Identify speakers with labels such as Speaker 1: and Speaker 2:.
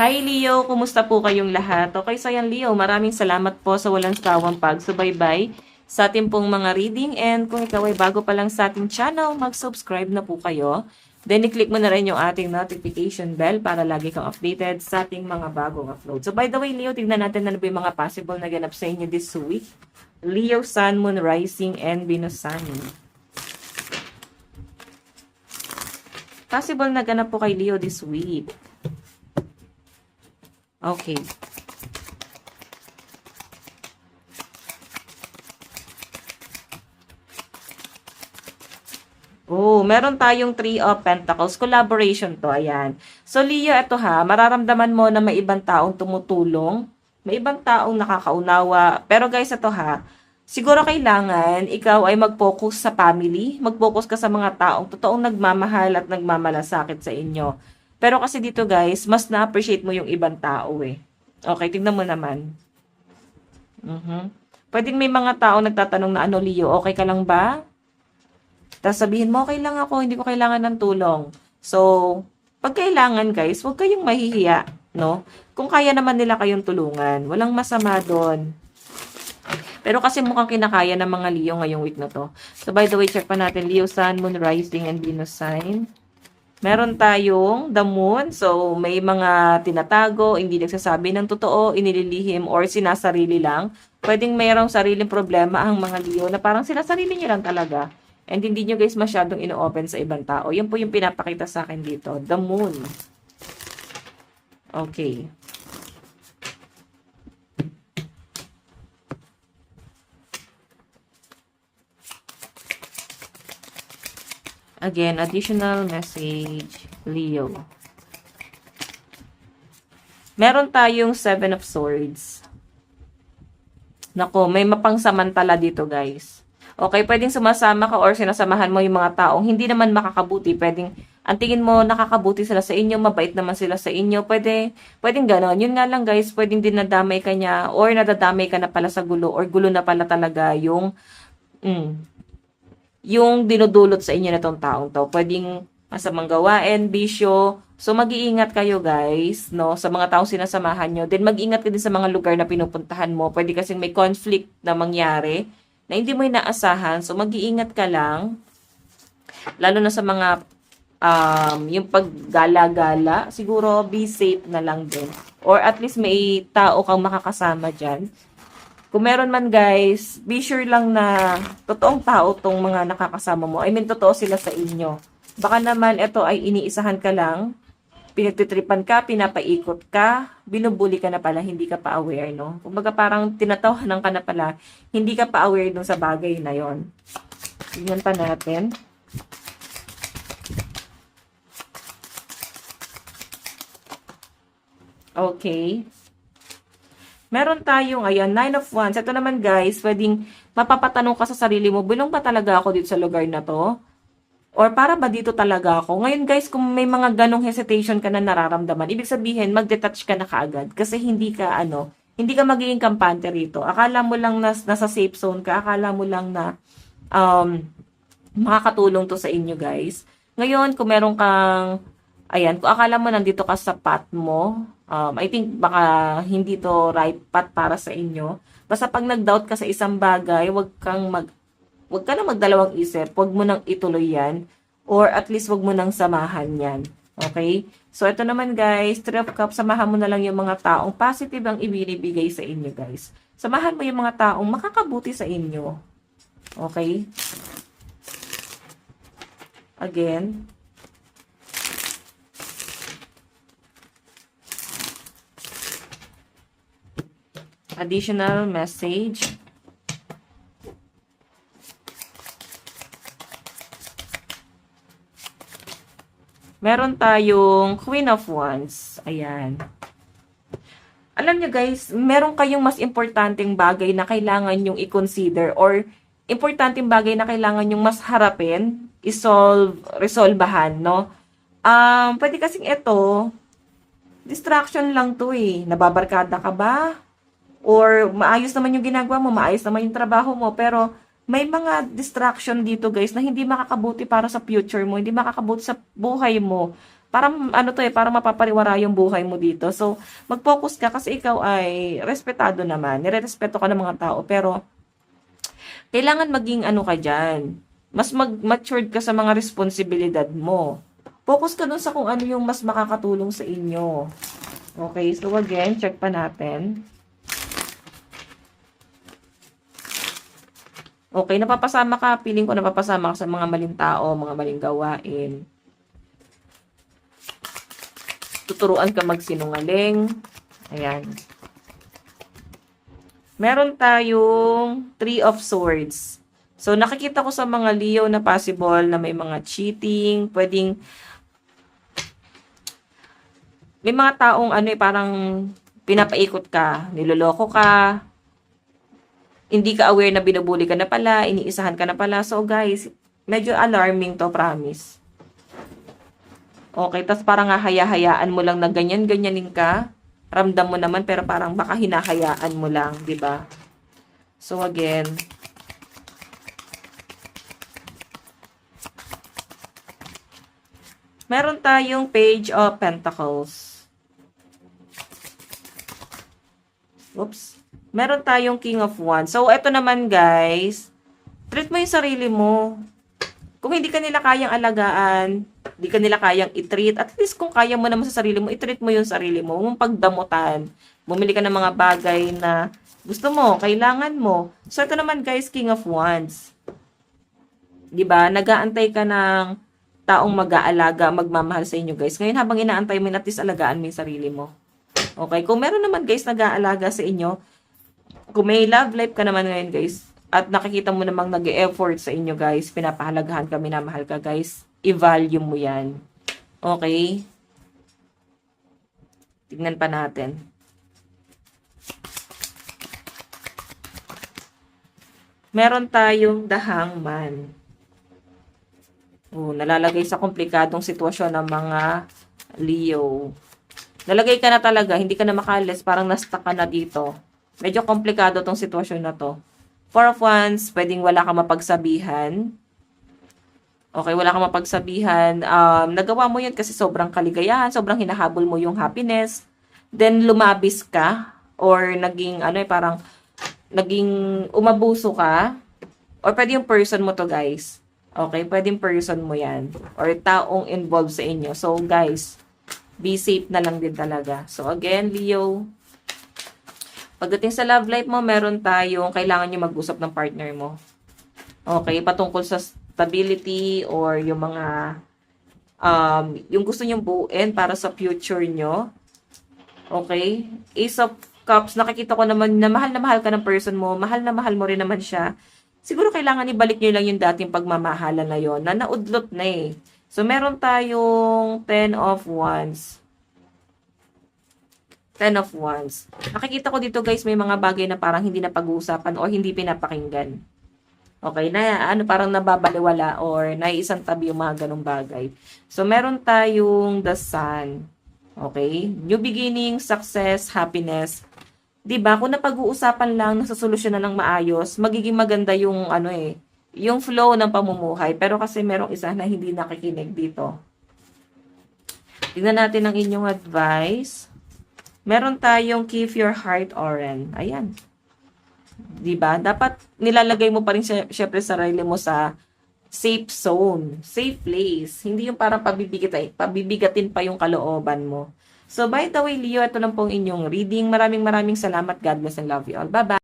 Speaker 1: Hi Leo, kumusta po kayong lahat? Okay, so yan Leo, maraming salamat po sa walang sawang pagsubaybay sa ating pong mga reading, and kung ikaw ay bago pa lang sa ating channel, mag-subscribe na po kayo. Then i-click mo na rin yung ating notification bell para lagi kang updated sa ating mga bagong upload. So by the way Leo, tignan natin na ba yung mga possible na ganap sa inyo this week. Leo, Sun, Moon, Rising, and Venus Sun. Possible na ganap po kay Leo this week. Okay. Oh, meron tayong Three of Pentacles. Collaboration to, ayan. So, Leo, ito ha, mararamdaman mo na may ibang taong tumutulong, may ibang taong nakakaunawa. Pero guys, ito ha, siguro kailangan ikaw ay mag-focus sa family, mag-focus ka sa mga taong totoong nagmamahal at nagmamalasakit sa inyo. Pero kasi dito guys, mas na-appreciate mo yung ibang tao eh. Okay, tignan mo naman. Pwedeng may mga tao nagtatanong na ano, Leo, okay ka lang ba? Tapos sabihin mo, okay lang ako, hindi ko kailangan ng tulong. So, pag kailangan guys, huwag kayong mahihiya, no? Kung kaya naman nila kayong tulungan, walang masama doon. Pero kasi mukhang kinakaya ng mga Leo ngayong week na to. So, by the way, check pa natin, Leo, Sun, Moon, Rising, and Venus sign. Meron tayong the moon. So, may mga tinatago, hindi nagsasabi ng totoo, inililihim, or sinasarili lang. Pwedeng mayroong sariling problema ang mga Leo na parang sinasarili niyo lang talaga. And hindi nyo guys masyadong ino-open sa ibang tao. Yan po yung pinapakita sa akin dito. The moon. Okay. Again, additional message, Leo. Meron tayong Seven of Swords. Nako, may mapangsamantala dito, guys. Okay, pwedeng sumasama ka or sinasamahan mo yung mga taong hindi naman makakabuti. Pwedeng, ang tingin mo, nakakabuti sila sa inyo, mabait naman sila sa inyo. Pwedeng ganon. Yun nga lang, guys, pwedeng din nadamay ka niya or nadadamay ka na pala sa gulo or gulo na pala talaga yung dinudulot sa inyo na tong taong to. Pwedeng masamang gawain, bisyo. So, mag-iingat kayo guys, no? Sa mga taong sinasamahan nyo. Then, mag-ingat ka din sa mga lugar na pinupuntahan mo. Pwede kasing may conflict na mangyari na hindi mo inaasahan. So, mag-iingat ka lang. Lalo na sa mga yung paggala-gala. Siguro, be safe na lang din. Or at least may tao kang makakasama dyan. Kung meron man guys, be sure lang na totoong tao tong mga nakakasama mo. I mean, totoo sila sa inyo. Baka naman ito ay iniisahan ka lang, pinagtitripan ka, pinapaikot ka, binubuli ka na pala, hindi ka pa aware, no? Kumbaga parang tinatawanan ka na pala, hindi ka pa aware dun sa bagay na yon. Tingnan pa natin. Okay. Meron tayong, ayan, Nine of Wands. Ito naman guys, pwedeng mapapatanong ka sa sarili mo, bilong ba talaga ako dito sa lugar na to? Or para ba dito talaga ako? Ngayon guys, kung may mga ganong hesitation ka na nararamdaman, ibig sabihin, mag-detach ka na kaagad. Kasi hindi ka, hindi ka magiging kampante rito. Akala mo lang nasa safe zone ka. Akala mo lang na makakatulong to sa inyo guys. Ngayon, kung meron kang, ayan, kung akala mo nandito ka sa path mo, I think baka hindi to right path para sa inyo. Basta pag nag-doubt ka sa isang bagay, wag ka na magdalawang isip. Wag mo nang ituloy yan. Or at least wag mo nang samahan yan. Okay? So, ito naman guys, Three of Cups, samahan mo na lang yung mga taong positive ang ibinibigay sa inyo guys. Samahan mo yung mga taong makakabuti sa inyo. Okay? Again, additional message. Meron tayong Queen of Wands. Ayan. Alam nyo guys, meron kayong mas importanteng bagay na kailangan nyong i-consider or importanteng bagay na kailangan nyong mas harapin, resolbahan, no? Pwede kasing ito, distraction lang to eh. Nababarkada ka ba? Or maayos naman yung ginagawa mo, maayos naman yung trabaho mo, pero may mga distraction dito guys na hindi makakabuti para sa future mo, hindi makakabuti sa buhay mo. Parang ano to parang mapapariwara yung buhay mo dito. So, mag-focus ka kasi ikaw ay respetado naman. Nirerespeto ka ng mga tao, pero kailangan maging ano ka diyan. Mas matured ka sa mga responsibilidad mo. Focus ka dun sa kung ano yung mas makakatulong sa inyo. Okay, so again, check pa natin. Okay, napapasama ka. Feeling ko napapasama ka sa mga maling tao, mga maling gawain. Tuturuan ka magsinungaling. Ayan. Meron tayong Three of Swords. So, nakikita ko sa mga Leo na possible na may mga cheating, pwedeng may mga taong parang pinapaikot ka, niloloko ka, hindi ka aware na binubuli ka na pala, iniisahan ka na pala. So, guys, medyo alarming to, promise. Okay, tas parang hahaya-hayaan mo lang na ganyan-ganyanin ka. Ramdam mo naman, pero parang baka hinahayaan mo lang, di ba? So, again, meron tayong Page of Pentacles. Oops. Meron tayong King of Wands. So, eto naman guys, treat mo yung sarili mo. Kung hindi ka nila kayang alagaan, hindi ka nila kayang i-treat, at least kung kaya mo naman sa sarili mo, i-treat mo yung sarili mo. Huwag mong pagdamutan. Bumili ka ng mga bagay na gusto mo, kailangan mo. So, ito naman guys, King of Wands. Diba? Nag-aantay ka ng taong mag-aalaga, magmamahal sa inyo guys. Ngayon, habang inaantay mo, at least alagaan mo yung sarili mo. Okay? Kung meron naman guys nag-aalaga sa inyo, kung may love life ka naman ngayon guys, at nakikita mo namang nag-e-effort sa inyo guys, pinapahalagahan ka, minamahal ka guys, i-value mo yan. Okay? Tignan pa natin. Meron tayong The Hangman. Nalalagay sa komplikadong sitwasyon ng mga Leo. Nalagay ka na talaga, hindi ka na makalis, parang na-stuck ka na dito. Medyo komplikado tong sitwasyon na to. Four of Wands, pwedeng wala kang mapagsabihan. Okay, wala kang mapagsabihan. Nagawa mo yun kasi sobrang kaligayahan, sobrang hinahabol mo yung happiness. Then, lumabis ka, or naging, parang, naging umabuso ka. Or pwede yung person mo to, guys. Okay, pwede yung person mo yan. Or taong involved sa inyo. So, guys, be safe na lang din talaga. So, again, Leo, pagdating sa love life mo, meron tayong kailangan nyo mag-usap ng partner mo. Okay, patungkol sa stability or yung mga yung gusto nyong buuin para sa future nyo. Okay? Ace of Cups, nakikita ko naman na mahal ka ng person mo, mahal na mahal mo rin naman siya. Siguro kailangan ibalik nyo lang yung dating pagmamahala na yon na naudlot na eh. So, meron tayong 10 of Wands. 10 of Wands. Nakikita ko dito guys, may mga bagay na parang hindi na pag-uusapan o hindi pinapakinggan. Okay, na parang nababaliwala or naiisang tabi yung mga ganong bagay. So, meron tayong the Sun. Okay? New beginning, success, happiness. 'Di ba? Kung napag-uusapan lang, nasasolusyonan ng maayos, magiging maganda yung yung flow ng pamumuhay. Pero kasi merong isa na hindi nakikinig dito. Tingnan natin ang inyong advice. Meron tayong keep your heart open. Ayan. 'Di ba? Dapat nilalagay mo pa rin syempre sarili mo sa safe zone, safe place. Hindi yung parang pabibigatin pa yung kalooban mo. So, by the way, Leo, ito lang pong inyong reading. Maraming salamat. God bless and love you all. Bye-bye.